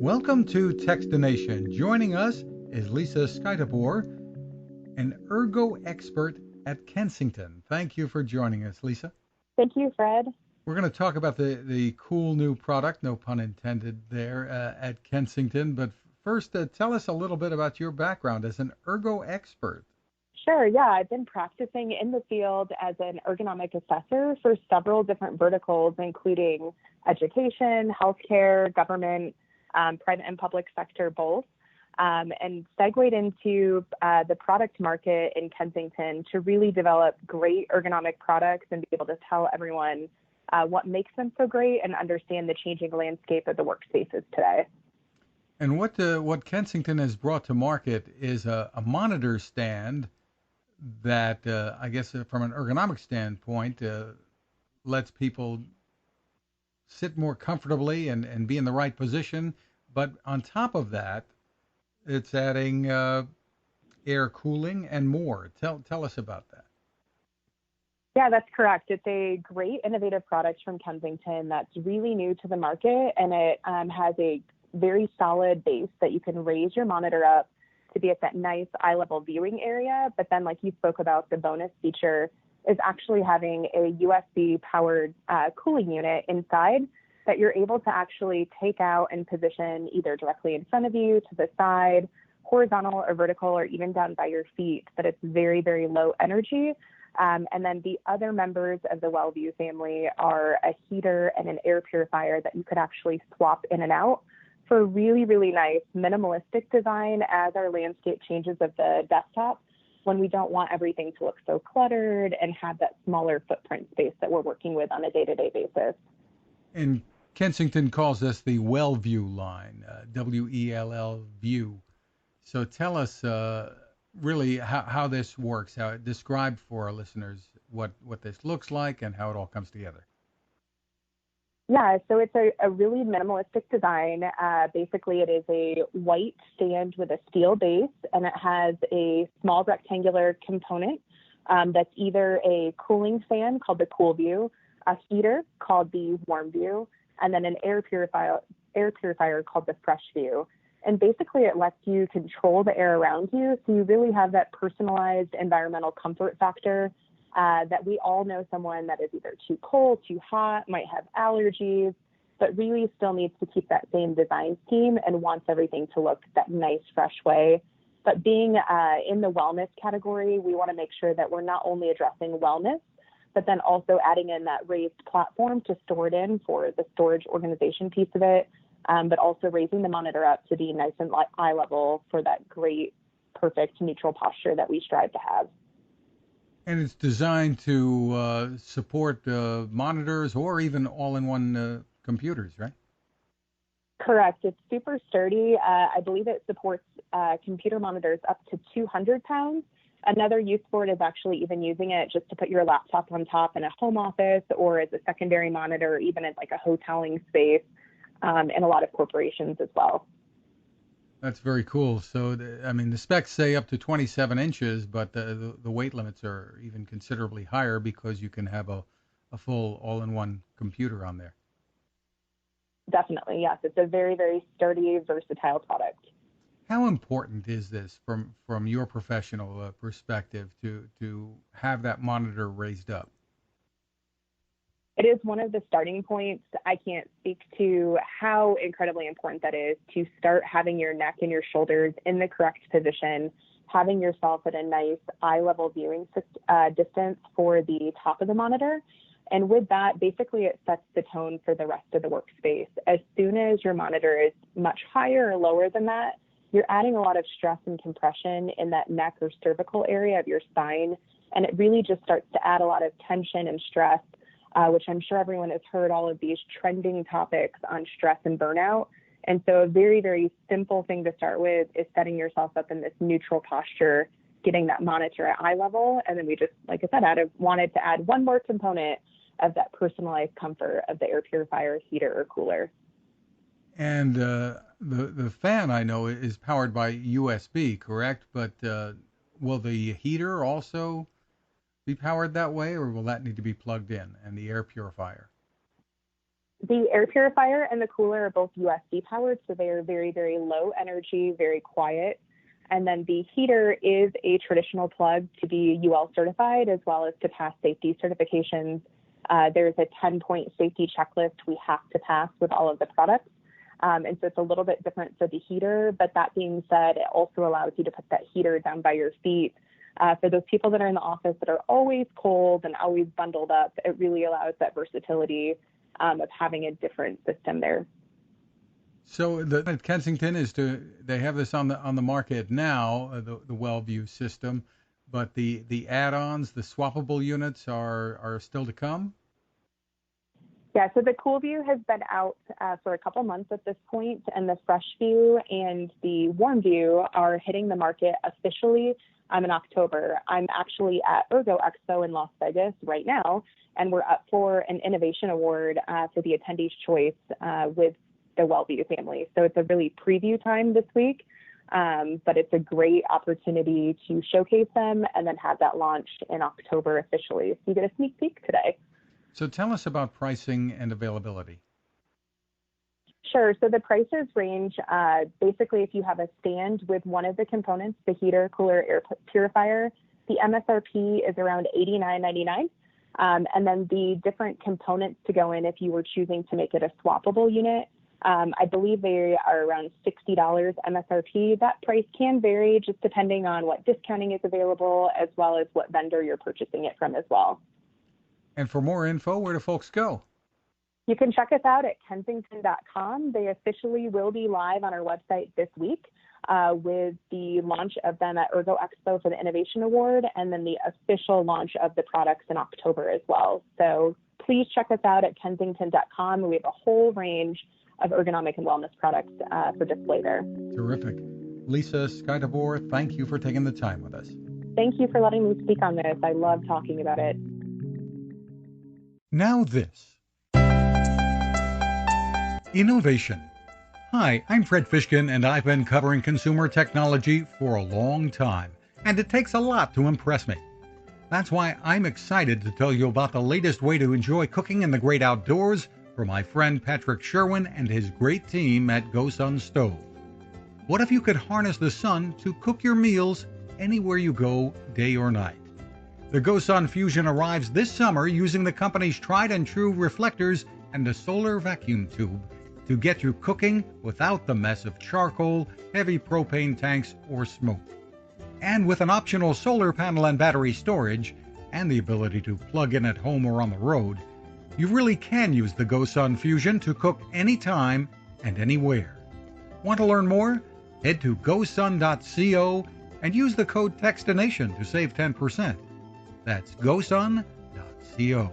Welcome to Techstination. Joining us is Lisa Schuiteboer, an ergo expert at Kensington. Thank you for joining us, Lisa. Thank you, Fred. We're going to talk about the cool new product, no pun intended there, at Kensington. But first, tell us a little bit about your background as an ergo expert. Sure, yeah, I've been practicing in the field as an ergonomic assessor for several different verticals, including education, healthcare, government, private and public sector both, and segued into the product market in Kensington to really develop great ergonomic products and be able to tell everyone what makes them so great and understand the changing landscape of the workspaces today. And what Kensington has brought to market is a monitor stand that I guess from an ergonomic standpoint lets people sit more comfortably and be in the right position. But on top of that, it's adding air cooling and more. Tell us about that. Yeah, that's correct. It's a great innovative product from Kensington that's really new to the market, and it has a very solid base that you can raise your monitor up to be at that nice eye level viewing area. But then, like you spoke about, the bonus feature is actually having a USB powered cooling unit inside that you're able to actually take out and position either directly in front of you, to the side, horizontal or vertical, or even down by your feet. But it's very, very low energy. And then the other members of the WellView family are a heater and an air purifier that you could actually swap in and out for really, really nice minimalistic design as our landscape changes of the desktop, when we don't want everything to look so cluttered and have that smaller footprint space that we're working with on a day-to-day basis. And Kensington calls this the WellView line, WELL view. So tell us really how this works, describe for our listeners what this looks like and how it all comes together. Yeah, so it's a really minimalistic design. Basically, it is a white stand with a steel base, and it has a small rectangular component that's either a cooling fan called the Cool View, a heater called the Warm View, and then an air purifier called the Fresh View. And basically, it lets you control the air around you, so you really have that personalized environmental comfort factor that we all know someone that is either too cold, too hot, might have allergies, but really still needs to keep that same design scheme and wants everything to look that nice, fresh way. But being in the wellness category, we want to make sure that we're not only addressing wellness, but then also adding in that raised platform to store it in for the storage organization piece of it, but also raising the monitor up to be nice and eye level for that great, perfect, neutral posture that we strive to have. And it's designed to support monitors or even all-in-one computers, right? Correct. It's super sturdy. I believe it supports computer monitors up to 200 pounds. Another use for it is actually even using it just to put your laptop on top in a home office or as a secondary monitor, or even as like a hoteling space in a lot of corporations as well. That's very cool. So, the specs say up to 27 inches, but the weight limits are even considerably higher because you can have a full all-in-one computer on there. Definitely, yes. It's a very, very sturdy, versatile product. How important is this from your professional perspective to have that monitor raised up? It is one of the starting points. I can't speak to how incredibly important that is to start having your neck and your shoulders in the correct position, having yourself at a nice eye level viewing distance for the top of the monitor. And with that, basically it sets the tone for the rest of the workspace. As soon as your monitor is much higher or lower than that, you're adding a lot of stress and compression in that neck or cervical area of your spine. And it really just starts to add a lot of tension and stress, which I'm sure everyone has heard all of these trending topics on stress and burnout. And so a very, very simple thing to start with is setting yourself up in this neutral posture, getting that monitor at eye level. And then we just, like I said, wanted to add one more component of that personalized comfort of the air purifier, heater, or cooler. And the fan, I know, is powered by USB, correct? But will the heater also be powered that way, or will that need to be plugged in, and the air purifier? The air purifier and the cooler are both USB powered, so they are very, very low energy, very quiet. And then the heater is a traditional plug to be UL certified, as well as to pass safety certifications. There's a 10-point safety checklist we have to pass with all of the products. And so it's a little bit different for the heater, but that being said, it also allows you to put that heater down by your feet. For those people that are in the office that are always cold and always bundled up, it really allows that versatility of having a different system there. So at Kensington they have this on the market now, the WellView system, but the add-ons, the swappable units are still to come. Yeah, so the CoolView has been out for a couple months at this point, and the FreshView and the WarmView are hitting the market officially in October. I'm actually at Ergo Expo in Las Vegas right now, and we're up for an innovation award for the attendee's choice with the WellView family. So it's a really preview time this week, but it's a great opportunity to showcase them and then have that launched in October officially. So you get a sneak peek today. So tell us about pricing and availability. Sure. So the prices range basically if you have a stand with one of the components, the heater, cooler, air purifier, the MSRP is around $89.99. And then the different components to go in if you were choosing to make it a swappable unit, I believe they are around $60 MSRP. That price can vary just depending on what discounting is available, as well as what vendor you're purchasing it from as well. And for more info, where do folks go? You can check us out at Kensington.com. They officially will be live on our website this week with the launch of them at Ergo Expo for the Innovation Award, and then the official launch of the products in October as well. So please check us out at Kensington.com. We have a whole range of ergonomic and wellness products for display there. Terrific. Lisa Schuiteboer, thank you for taking the time with us. Thank you for letting me speak on this. I love talking about it. Now this. Innovation. Hi, I'm Fred Fishkin, and I've been covering consumer technology for a long time, and it takes a lot to impress me. That's why I'm excited to tell you about the latest way to enjoy cooking in the great outdoors from my friend Patrick Sherwin and his great team at GoSun Stove. What if you could harness the sun to cook your meals anywhere you go, day or night? The GoSun Fusion arrives this summer using the company's tried and true reflectors and a solar vacuum tube to get you cooking without the mess of charcoal, heavy propane tanks, or smoke. And with an optional solar panel and battery storage, and the ability to plug in at home or on the road, you really can use the GoSun Fusion to cook anytime and anywhere. Want to learn more? Head to gosun.co and use the code TEXTINATION to save 10%. That's gosun.co.